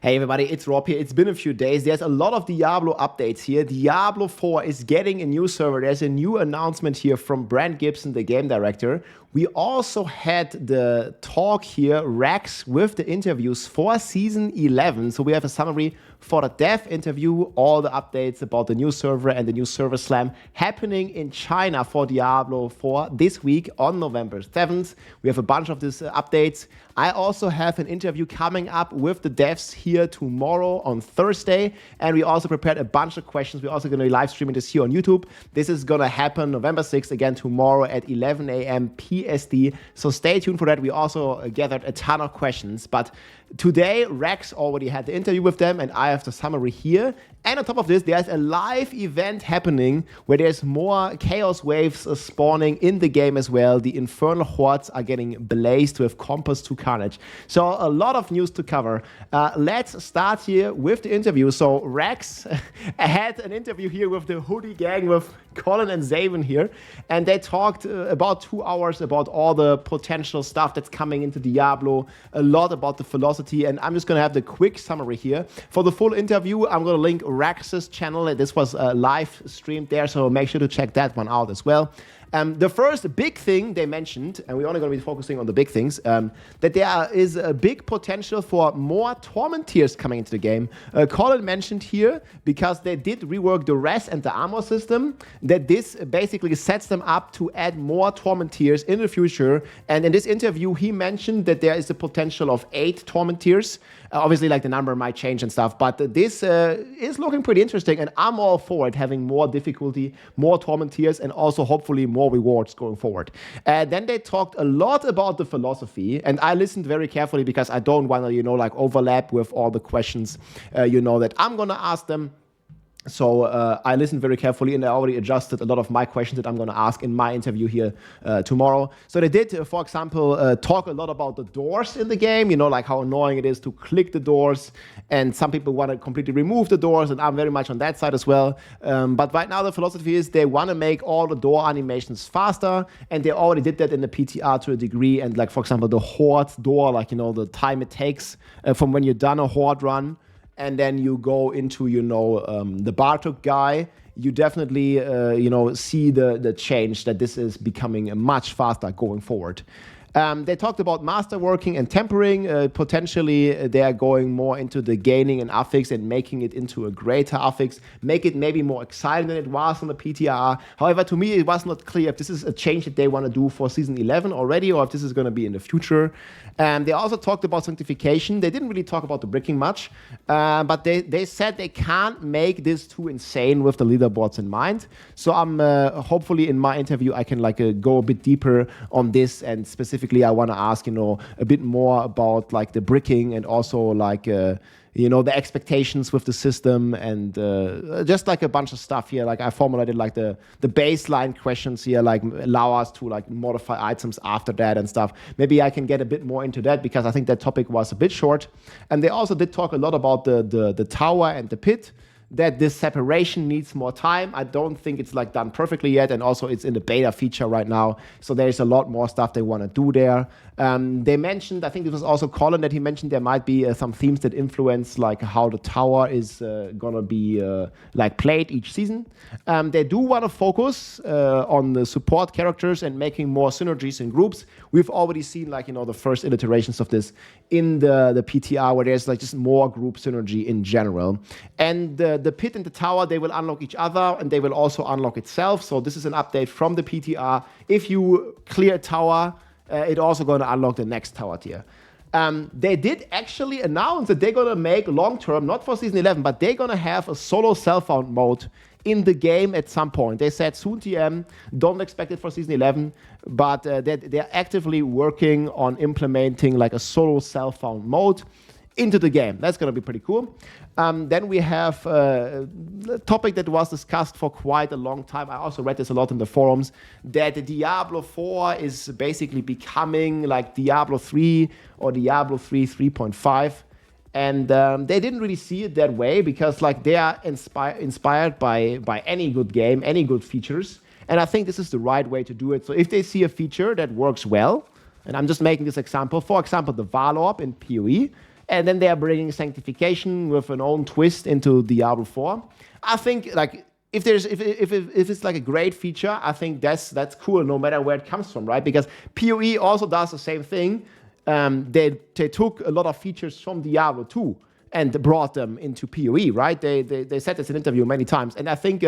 Hey everybody, it's Rob here. It's been a few days. There's a lot of Diablo updates here. Diablo 4 is getting a new server. There's a new announcement here from Brent Gibson, the game director. We also had the talk here, Rex, with the interviews for Season 11. So we have a summary for the dev interview, all the updates about the new server and the new server slam happening in China for Diablo 4 this week on November 7th. We have a bunch of these updates. I also have an interview coming up with the devs here tomorrow on Thursday. And we also prepared a bunch of questions. We're also going to be live streaming this here on YouTube. This is going to happen November 6th, again tomorrow at 11 a.m. PST. So stay tuned for that. We also gathered a ton of questions. But today, Rex already had the interview with them, and I have the summary here. And on top of this, there's a live event happening where there's more chaos waves spawning in the game as well. The infernal hordes are getting blazed with Compass to Carnage. So a lot of news to cover. Let's start here with the interview. So Rex had an interview here with the Hoodie Gang, with Colin and Zaven here, and they talked about 2 hours about all the potential stuff that's coming into Diablo, a lot about the philosophy, and I'm just going to have the quick summary here. For the full interview, I'm going to link Rex's channel. This was live streamed there, so make sure to check that one out as well. The first big thing they mentioned, and we're only going to be focusing on the big things, that there is a big potential for more torment tiers coming into the game. Colin mentioned here, because they did rework the res and the armor system, that this basically sets them up to add more torment tiers in the future. And in this interview, he mentioned that there is a potential of 8 torment tiers. Obviously, like, the number might change and stuff, but this is looking pretty interesting, and I'm all for it, having more difficulty, more torment tiers, and also hopefully more rewards going forward. Then they talked a lot about the philosophy, and I listened very carefully because I don't want to, like, overlap with all the questions, that I'm going to ask them. So I listened very carefully, and I already adjusted a lot of my questions that I'm going to ask in my interview here tomorrow. So they did, for example, talk a lot about the doors in the game, like how annoying it is to click the doors. And some people want to completely remove the doors, and I'm very much on that side as well. But right now the philosophy is they want to make all the door animations faster, and they already did that in the PTR to a degree. And, like, for example, the horde door, like, the time it takes from when you're done a horde run, and then you go into, the Bartok guy, you definitely, see the change, that this is becoming much faster going forward. They talked about masterworking and tempering. Potentially, they are going more into the gaining and affix and making it into a greater affix, make it maybe more exciting than it was on the PTR. However, to me, it was not clear if this is a change that they want to do for Season 11 already, or if this is going to be in the future. They also talked about sanctification. They didn't really talk about the bricking much, but they said they can't make this too insane with the leaderboards in mind. So I'm hopefully in my interview I can go a bit deeper on this, and specifically I want to ask a bit more about the bricking, and also the expectations with the system, and just a bunch of stuff here. I formulated the baseline questions here, allow us to modify items after that and stuff. Maybe I can get a bit more into that, because I think that topic was a bit short. And they also did talk a lot about the tower and the pit, that this separation needs more time. I don't think it's done perfectly yet, and also it's in the beta feature right now, so there's a lot more stuff they want to do there. They mentioned, I think it was also Colin that he mentioned, there might be some themes that influence how the tower is gonna be played each season. They do want to focus on the support characters and making more synergies in groups. We've already seen the first iterations of this in the PTR, where there's just more group synergy in general. And the pit and the tower, they will unlock each other, and they will also unlock itself. So this is an update from the PTR. If you clear a tower, it's also going to unlock the next tower tier. They did actually announce that they're going to make long-term, not for Season 11, but they're going to have a solo self-found mode in the game at some point. They said soon TM, don't expect it for Season 11, but they're actively working on implementing a solo self-found mode into the game. That's going to be pretty cool. Then we have a topic that was discussed for quite a long time. I also read this a lot in the forums, that Diablo 4 is basically becoming like Diablo 3 or Diablo 3 3.5. And they didn't really see it that way, because they are inspired by any good game, any good features. And I think this is the right way to do it. So if they see a feature that works well, and I'm just making this example, for example, the Valorb in PoE, And then they are bringing sanctification with an own twist into Diablo 4. I think like if it's like a great feature, I think that's cool no matter where it comes from, right? Because PoE also does the same thing. They took a lot of features from Diablo 2 and brought them into PoE, right? They said this in an interview many times, and I think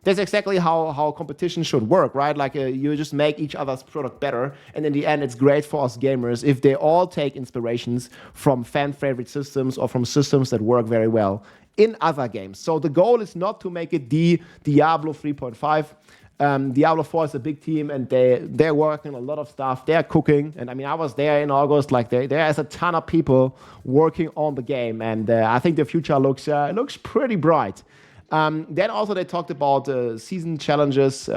that's exactly how competition should work, right? Like you just make each other's product better, and in the end, it's great for us gamers if they all take inspirations from fan favorite systems or from systems that work very well in other games. So the goal is not to make it the Diablo 3.5. Diablo 4 is a big team, and they're working on a lot of stuff. They're cooking, and I mean, I was there in August. Like there is a ton of people working on the game, and I think the future looks pretty bright. Then also they talked about season challenges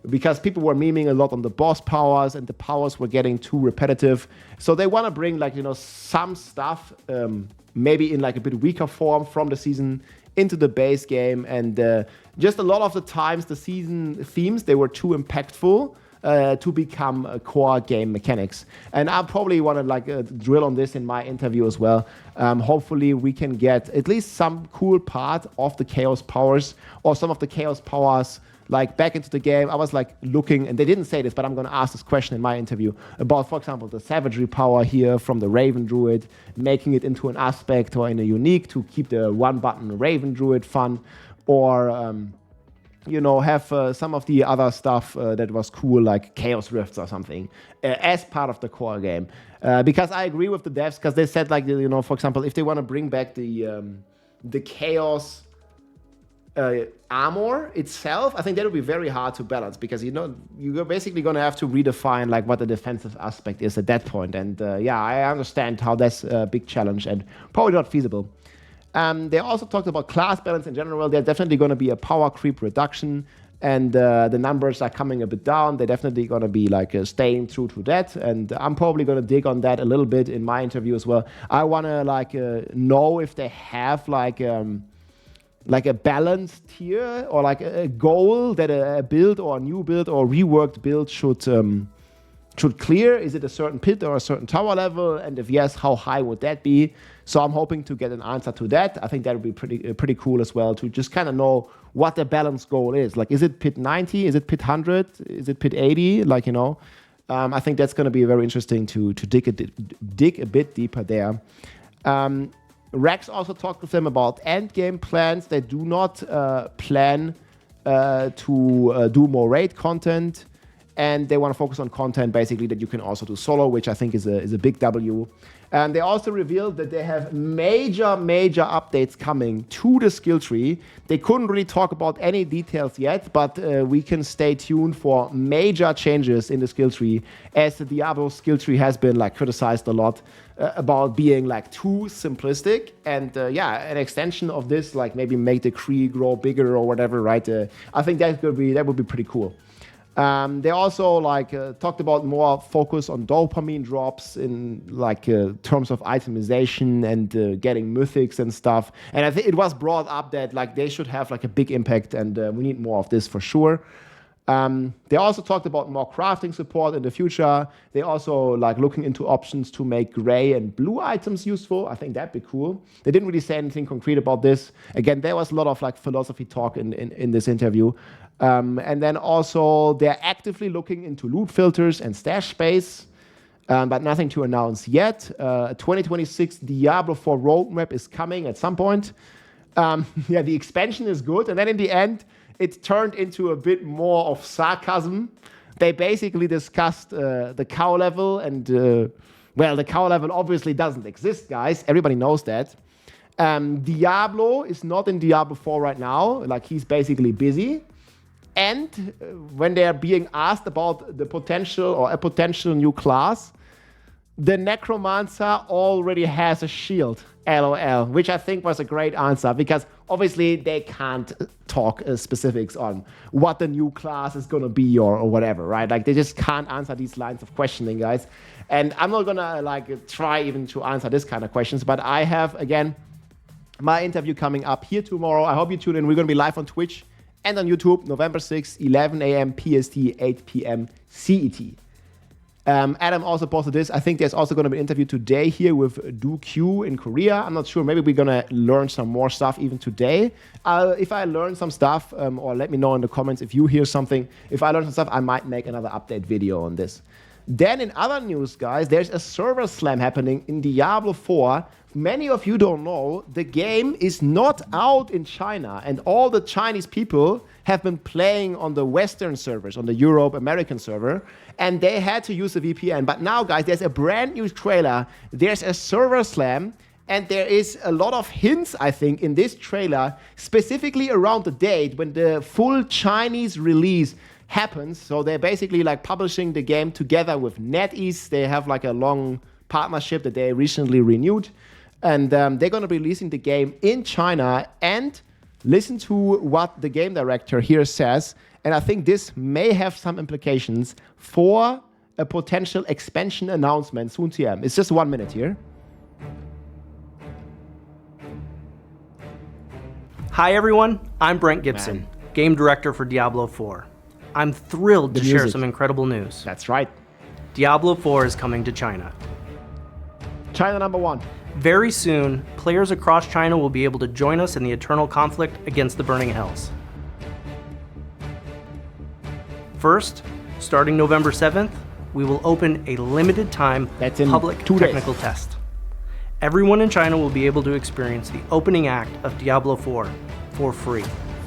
because people were memeing a lot on the boss powers, and the powers were getting too repetitive. So they want to bring some stuff, maybe in like a bit weaker form from the season into the base game, and just a lot of the times the season themes, they were too impactful to become core game mechanics. And I probably want to drill on this in my interview as well. Hopefully we can get at least some cool part of the chaos powers or some of the chaos powers back into the game. I was looking, and they didn't say this, but I'm going to ask this question in my interview about, for example, the savagery power here from the Raven Druid, making it into an aspect or in a unique to keep the one-button Raven Druid fun, or have some of the other stuff that was cool, like Chaos Rifts or something, as part of the core game. Because I agree with the devs, because they said, for example, if they want to bring back the Chaos armor itself, I think that would be very hard to balance, because you're basically going to have to redefine what the defensive aspect is at that point. And I understand how that's a big challenge and probably not feasible. They also talked about class balance in general. There's definitely going to be a power creep reduction, and the numbers are coming a bit down. They're definitely going to be staying true to that, and I'm probably going to dig on that a little bit in my interview as well. I want to know if they have a balanced tier or a goal that a build or a new build or reworked build should clear. Is it a certain pit or a certain tower level? And if yes, how high would that be? So I'm hoping to get an answer to that. I think that would be pretty cool as well, to just kind of know what the balance goal is. Is it pit 90? Is it pit 100? Is it pit 80? I think that's going to be very interesting to dig a bit deeper there. Rex also talked with them about endgame plans. They do not plan to do more raid content, and they want to focus on content basically that you can also do solo, which I think is a big W. And they also revealed that they have major updates coming to the skill tree. They couldn't really talk about any details yet, but we can stay tuned for major changes in the skill tree, as the Diablo skill tree has been criticized a lot about being too simplistic. And an extension of this, maybe make the tree grow bigger or whatever, right? I think that would be pretty cool. They also talked about more focus on dopamine drops in terms of itemization and getting mythics and stuff. And I think it was brought up that they should have a big impact, and we need more of this for sure. They also talked about more crafting support in the future. They also looking into options to make gray and blue items useful. I think that'd be cool. They didn't really say anything concrete about this. Again, there was a lot of philosophy talk in this interview. And then also they're actively looking into loot filters and stash space, but nothing to announce yet. 2026 Diablo 4 roadmap is coming at some point. The expansion is good, and then in the end, it turned into a bit more of sarcasm. They basically discussed the cow level, and the cow level obviously doesn't exist, guys. Everybody knows that. Diablo is not in Diablo 4 right now. He's basically busy. And when they're being asked about the potential or a potential new class, the Necromancer already has a shield, LOL, which I think was a great answer, because obviously they can't talk specifics on what the new class is going to be or whatever, right? They just can't answer these lines of questioning, guys. And I'm not going to try even to answer this kind of questions, but I have, again, my interview coming up here tomorrow. I hope you tune in. We're going to be live on Twitch and on YouTube, November 6th, 11 a.m. PST, 8 p.m. CET. Adam also posted this. I think there's also going to be an interview today here with Do Q in Korea. I'm not sure. Maybe we're going to learn some more stuff even today. If I learn some stuff, or let me know in the comments if you hear something. If I learn some stuff, I might make another update video on this. Then in other news, guys, there's a server slam happening in Diablo 4. Many of you don't know, the game is not out in China, and all the Chinese people have been playing on the Western servers, on the Europe, American server, and they had to use a VPN. But now, guys, there's a brand new trailer, there's a server slam, and there is a lot of hints, I think, in this trailer, specifically around the date when the full Chinese release happens. So they're basically like publishing the game together with NetEase. They have like a long partnership that they recently renewed. And they're going to be releasing the game in China. And listen to what the game director here says. And I think this may have some implications for a potential expansion announcement soon TM. It's just 1 minute here. Hi everyone, I'm Brent Gibson, game director for Diablo 4. I'm thrilled to share some incredible news. That's right. Diablo 4 is coming to China. China #1. Very soon, players across China will be able to join us in the eternal conflict against the Burning Hells. First, starting November 7th, we will open a limited time public technical test. Everyone in China will be able to experience the opening act of Diablo 4 for free.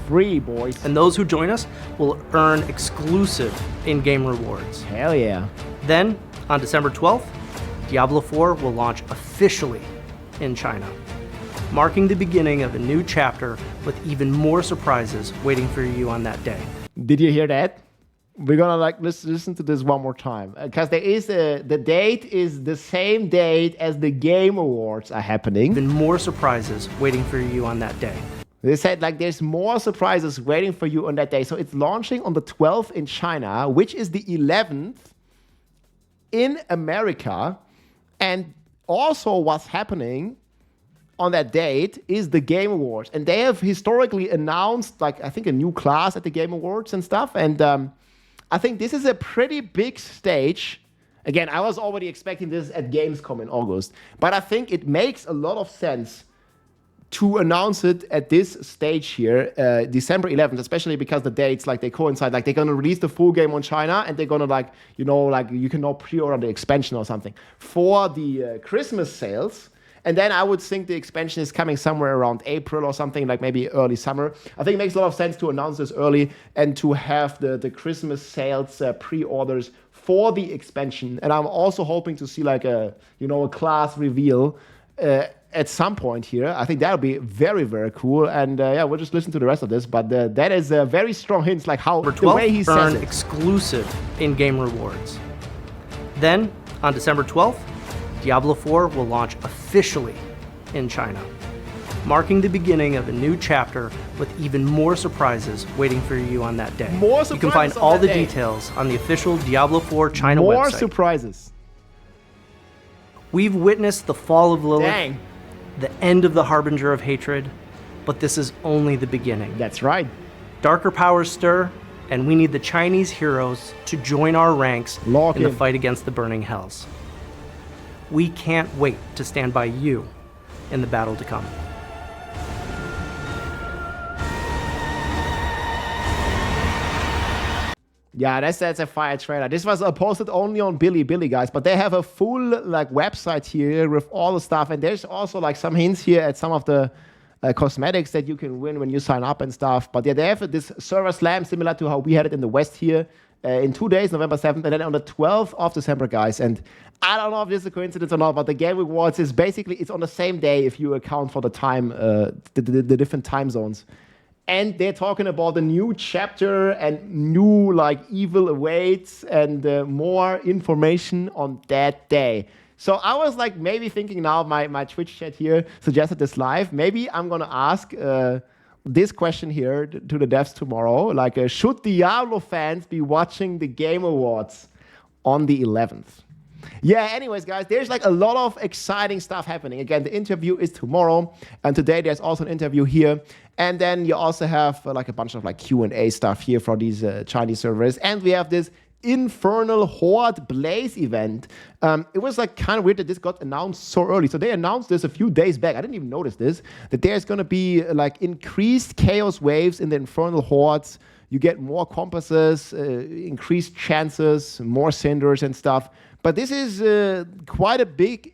Free, boys. And those who join us will earn exclusive in-game rewards. Hell yeah. Then, on December 12th, Diablo 4 will launch officially in China, marking the beginning of a new chapter with even more surprises waiting for you on that day. Did you hear that? We're gonna listen to this one more time, because there is the date is the same date as the Game Awards are happening. Even more surprises waiting for you on that day. They said like there's more surprises waiting for you on that day. So it's launching on the 12th in China, which is the 11th in America. And also what's happening on that date is the Game Awards. And they have historically announced, like, I think a new class at the Game Awards and stuff. And I think this is a pretty big stage. Again, I was already expecting this at Gamescom in August. But I think it makes a lot of sense to announce it at this stage here, December 11th, especially because the dates, like, they coincide. Like, they're going to release the full game on China, and they're going to, like, you know, like, you can now pre-order the expansion or something for the Christmas sales. And then I would think the expansion is coming somewhere around April or something, like maybe early summer. I think it makes a lot of sense to announce this early and to have the Christmas sales pre-orders for the expansion. And I'm also hoping to see, like, a class reveal at some point here. I think that would be very, very cool. And yeah, we'll just listen to the rest of this. But that is a very strong hints, like how the way he says it. Exclusive in-game rewards. Then, on December 12th, Diablo 4 will launch officially in China, marking the beginning of a new chapter with even more surprises waiting for you on that day. More surprises. You can find all the details on the official Diablo 4 China website. More surprises. We've witnessed the fall of Lilith, Dang. the end of the Harbinger of Hatred, but this is only the beginning. That's right. Darker powers stir, and we need the Chinese heroes to join our ranks in the fight against the Burning Hells. We can't wait to stand by you in the battle to come. Yeah, that's a fire trailer. This was posted only on Bilibili, guys, but they have a full like website here with all the stuff, and there's also like some hints here at some of the cosmetics that you can win when you sign up and stuff. But yeah, they have this server slam similar to how we had it in the West here in 2 days, November 7th, and then on the 12th of December, guys. And I don't know if this is a coincidence or not, but the Game Awards is basically, it's on the same day if you account for the time, the different time zones. And they're talking about a new chapter and new like evil awaits and more information on that day. So I was like maybe thinking now, my Twitch chat here suggested this live. Maybe I'm going to ask this question here to the devs tomorrow. Like, should Diablo fans be watching the Game Awards on the 11th? Yeah, anyways, guys, there's like a lot of exciting stuff happening. Again, the interview is tomorrow, and today there's also an interview here. And then you also have like a bunch of like Q&A stuff here for these Chinese servers. And we have this Infernal Horde Blaze event. It was like kind of weird that this got announced so early. So they announced this a few days back. I didn't even notice this, that there's going to be like increased chaos waves in the Infernal Hordes. You get more compasses, increased chances, more cinders and stuff. But this is quite a bit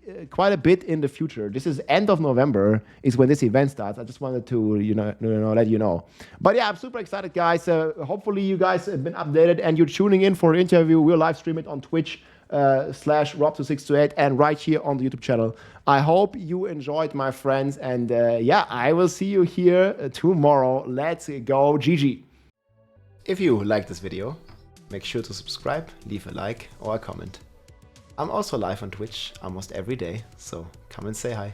in the future. This is end of November is when this event starts. I just wanted to let you know. But yeah, I'm super excited, guys. Hopefully you guys have been updated and you're tuning in for an interview. We'll live stream it on Twitch /Rob2628 and right here on the YouTube channel. I hope you enjoyed, my friends. And yeah, I will see you here tomorrow. Let's go, GG. If you like this video, make sure to subscribe, leave a like or a comment. I'm also live on Twitch almost every day, so come and say hi.